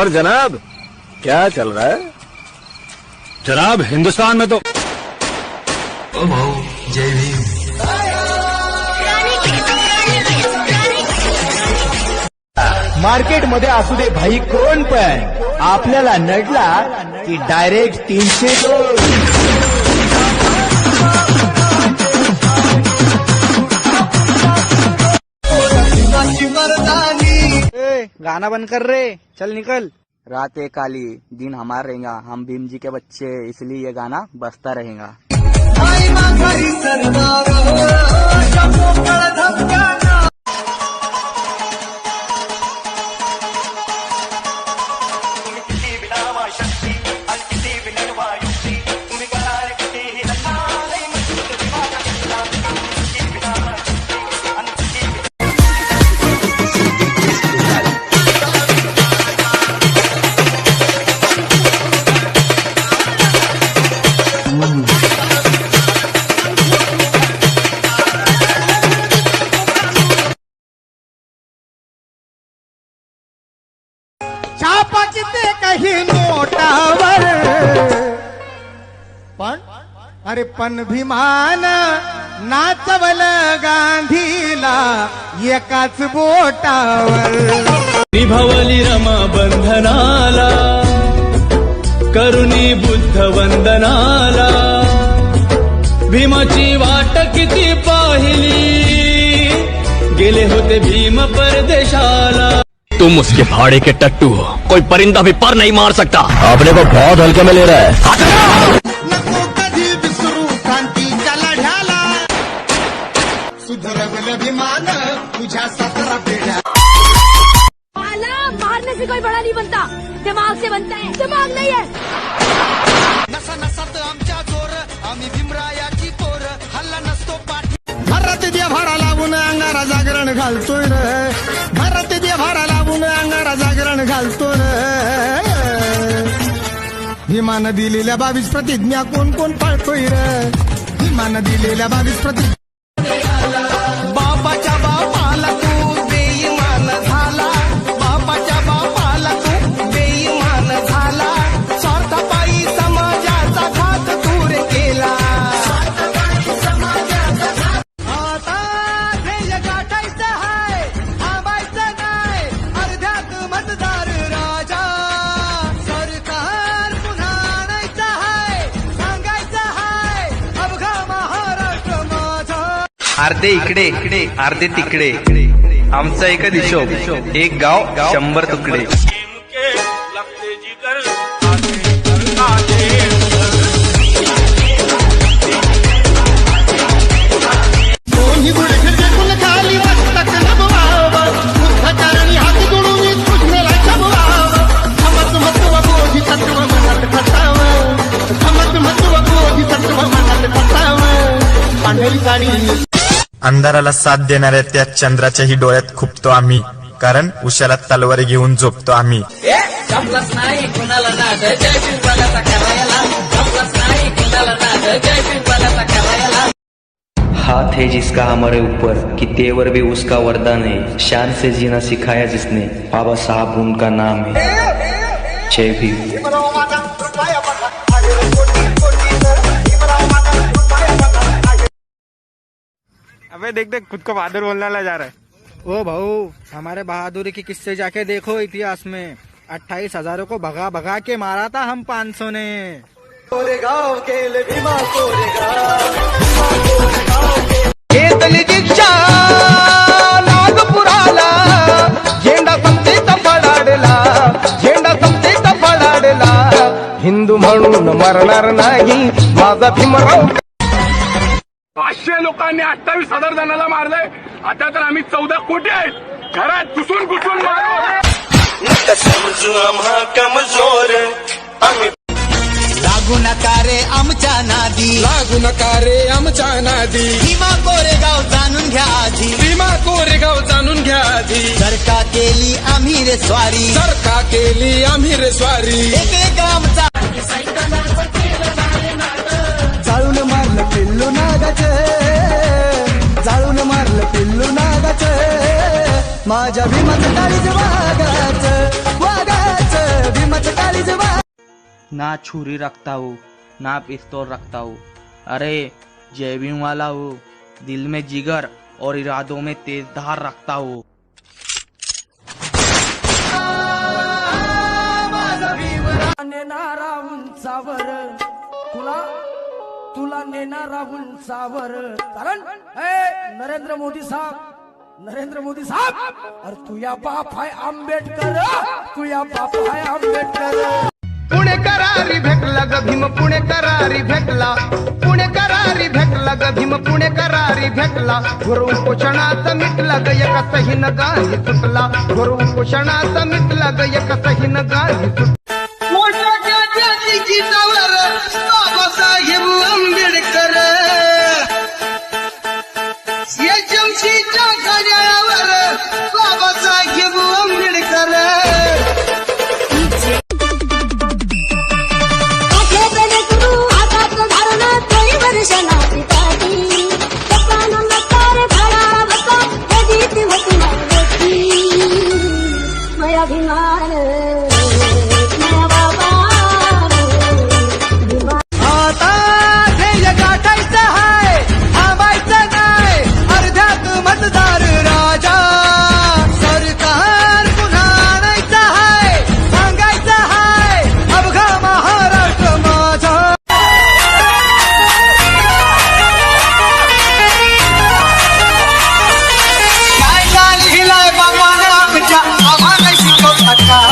और जनाब क्या चल रहा है? जनाब हिंदुस्तान में तो जय भीम। मार्केट मध्ये असू दे भाई कोण पण, आपल्याला नडला की डायरेक्ट 302। गाना बंद कर रे, चल निकल। रात एक काली दिन हमारा रहेगा, हम भीम जी के बच्चे, इसलिए ये गाना बजता रहेगा। छापाचे काही नोटावर पण भीमान नाचवल गांधीला एकाच बोटावर। निभवली रमा बंधनाला, करुणी बुद्ध वंदनाला, भीमाची वाट किती पाहिली, गेले होते भीम परदेशाला। तुम उसके भाड़े के टट्टू हो, कोई परिंदा भी पर नहीं मार सकता। अपने को बहुत हल्के में ले रहा है। नको कधी विसरू क्रांतीच्या लढ्याला, सुधरवलं विमान तुझ्या 17 पिढ्या। मारने से कोई बड़ा नहीं बनता, दिमाग से बनता है। दिमाग नहीं है नसा नसात आमच्या जोर, आम्ही भीमरायाची पोर, हल्ला नसतो पाठी। भारत देभारा लावून अंगारा जागरण घालतोय रे, भारत देभारा लावून अंगारा जागरण घालतोय रे। भीमान दिलेल्या 22 प्रतिज्ञा कोण कोण पाळतोय रे, भीमान दिलेल्या 22 प्रतिज्ञा। बापाच्या बापाला तू बेईमान झाला, बापाच्या बापाला तू बेईमान झाला, स्वार्थापायी समाजाचा घात दूर केला। आता ध्येय गाठायचं हाय, थांबायचं नाही, अर्ध्यात मतदार राजा, सरकार पुन्हा आणायचं हाय, सांगायचं हाय अवघा महाराष्ट्र माझा। अर्धे इकडे अर्धे तिकडे, आमचा एकच हिशोब, एक गाव 100 तुकडे। दोन्ही गुडघे टेकून खाली मस्तक नमवावं, मूर्खचारणी हात जोडून कृष्णेला शमवावं, समत्व बोधिसत्व मनात खटावं, समत्व बोधिसत्व मनात खटावं। पांढरी साडी अंधाराला साथ देणाऱ्या त्या चंद्राच्याही डोळ्यात खुपतो आम्ही, कारण उशाला तलवारी घेऊन झोपतो आम्ही। हाथ है जिसका हमारे ऊपर कि तेवर भी उसका वरदान है, शान से जीना सिखाया जिसने, बाबा साहब उनका नाम है। जय भीम। अबे देख देख, खुद को बहादुर बोलने जा रहा है। ओ भाऊ, हमारे बहादुरी की किस्से जाके देखो इतिहास में। 28,000 को भगा भगा के मारा था हम 500 ने। कोरेगाव केले भीमा कोरेगाव, घेतली दीक्षा नागपुराला, झेंडा समतेचा फडाडला, झेंडा समतेचा फडाडला, हिंदू म्हणून मरणार नाही माझा भीमराव। 500 लोकांनी 28,000 जणांना मारलंय, आता तर आम्ही 14 कोटी आहेत, घरात घुसून मारू। समजू आम्हा कमजोर, आम्ही लागू नका रे आमच्या नादी, लागू नका रे आमच्या नादी, भीमा कोरेगाव जाणून घ्या आधी, भीमा कोरेगाव जाणून घ्या आधी। जर का केली आम्ही रे स्वारी, जर का केली आम्ही रे स्वारी, एक एक आमचा जाळून मारलं पिल्लू नागाचे, जाळून मारलं पिल्लू नागाचे, माझ्या भीमाचं काळीज वागाचं वागाचं माझं काळीजवा ना छुरी रखता हूँ ना पिस्तौल रखता हूँ, अरे जय भीम वाला हूँ, दिल में जिगर और इरादों में तेज धार रखता हूँ। नेणारा उंचावर तुला नेणारा उंचावर, कारण नरेंद्र मोदी साहब अरे तुया बाप आहे आंबेडकर, तुया बाप आहे आंबेडकर। पुणेकरारी भेटला ग भीम, पुणेकरारी भेटला, पुणेकरारी भेटला ग भीम, पुणेकरारी भेटला, गुरु उपोषणात मिटला ग एका सहीन गाही सुटला, गुरु उपोषणात मिटला ग एका सहीन गाही सुटला। बाबासाहेब आंबेडकर या जमशीच्या घड्याळावर बाबासाहेब आंबेडकर। आता ध्येय गाठायचं हाय, थांबायचं नाही, अर्ध्यात मतदार राजा, सरकार पुन्हा आणायचं हाय, सांगायचं हाय अवघा महाराष्ट्र माझा। काय गाल हिलाय बाबाने आमच्या, आम्हाला शिकवतात काय।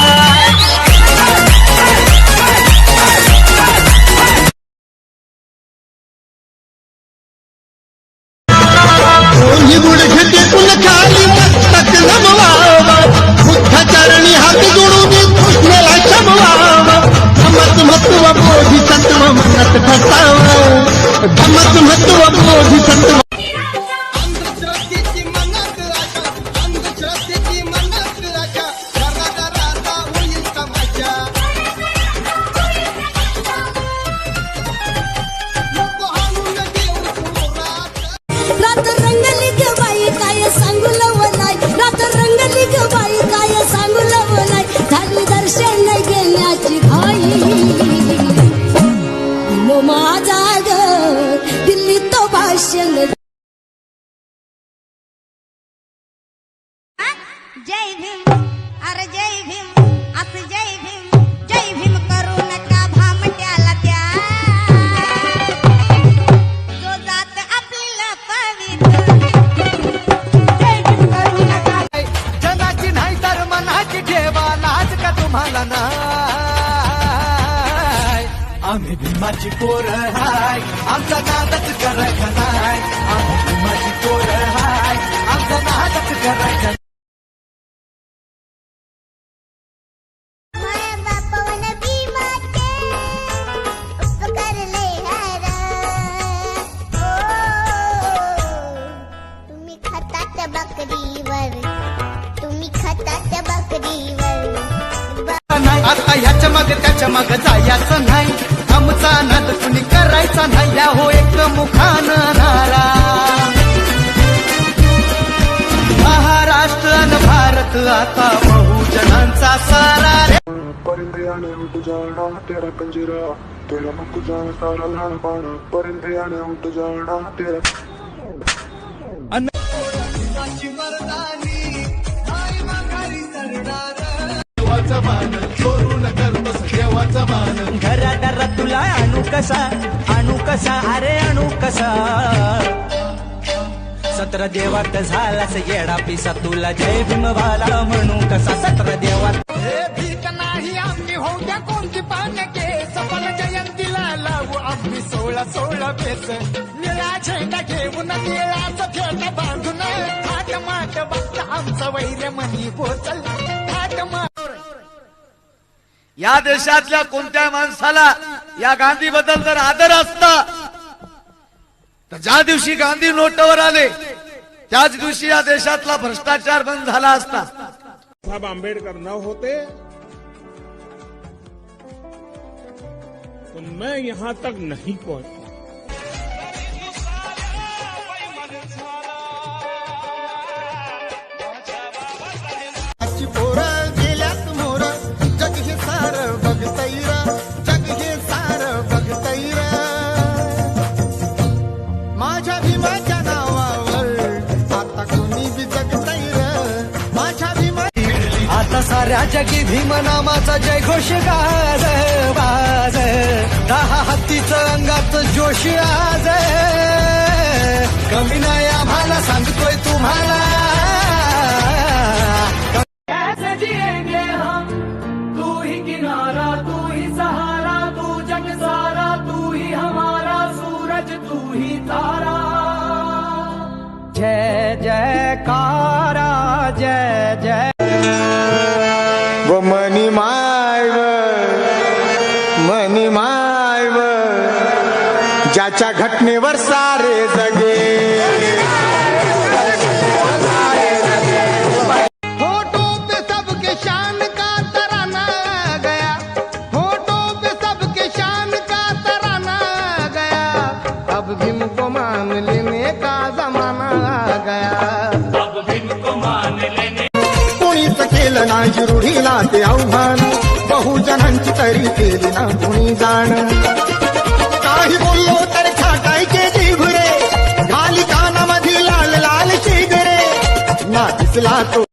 खाली मस्तक नमवावा, बुद्धचरणी हात जोडून कृष्णाला शमवावा, धम्मच महत्व बोधिसत्व मनात ठसावं, धम्मच महत्व बोधिसत्व। अंधश्रद्धेची मनात आशा, अंधश्रद्धेची मनात आशा, घराघराचा होईल तमाशा, नको आणून देऊ सुरात। रात रंगली ग बाई काय सांगू लवलाय, रात रंगली ग बाई काय सांगू लवलाय, झाली दर्शन घेण्याची घाई, दिलो माझा ग दिल्ली तो भाषण। जय भीम, अरे जय भीम, असं जय भीम, जय भीम करू नका भामट्याला त्या, जो जात आपल्याला पवित्र, जय भीम करू नका। जनाची नाही तर मनाची ठेवा, लाज का तुम्हाला नाही, आम्ही भीमाची पोर हाय, आमचा नादच करायचा नाही, आम्ही भीमाची पोर हाय, आमचा नादच करायचा नाही। माया बापावन भीमाचे उपकार लय हारा, तुम्ही खातात बकरीवर, तुम्ही खातात बकरीवर। आता ह्याच्या मग त्याच्या मग जायचं नाही, आमचा नाद कुणी करायचा नाही, या हो एक मुखान नारा। महाराष्ट्र आणि भारत आता बहुजनांचा सारा रे। परिंदे आने उठ जाना तेरा कंजरा, तेरा मुख जाना सारा लहान पाना, परिंदे आने उठ जाना तेरा। घरादारा तुला आणू कसा अरे आणू कसा, सत्र देवात झालास येडा पिसा, तुला जय भीम वाला म्हणू कसा, सत्र देवात। भीक नाही आम्ही होऊ द्या कोणती पानके, सफल जयंतीला लावू आम्ही 16 पेच, निळा झेंडा घेऊन निळाचं फेट बांधून, थाट माट बघता आमचा वैर मनी पोचल, थाट माट। या देशातल्या कोणत्या माणसाला या गांधी बद्दल जर आदर असता तर ज्या दिवशी गांधी नोटावर आले त्याच दिवशी या देशातला भ्रष्टाचार बंद झाला असता। साहब आंबेडकर न होते तो मैं यहाँ तक नहीं पहुंचा। पोरं गेल्यात मोर, जग हे सारं माझ्या भीमाच्या नावावर आता कोणी बिजगतय र माझ्या भीमा आता साऱ्या जगी भीम नामाचा जय घोष गाज बाज 10 हत्तीचं अंगात जोश आज कमी नाही आम्हाला सांगतोय तुम्हाला कैसे जिएंगे हम तू ही किनारा तू ही सहारा तू जग सारा तू ही हमारा सूरज तू ही तारा जय जयकारा जय जय व मनी मायव ज्याच्या घटनेवर सारे जगे होठों पे सबके शान का तराना गया होठों पे सबके शान का तराना गया अब भीम को मान लेने का जमाना आ गया कोणीच केलं नाही रूढीला ते आव्हान बहुजनांची तरी केली ना कोणी जाण काही बोललो तर छाटायचे जीभ रे घाली कानामध्ये लाल लाल शिगरे ना दिसला तो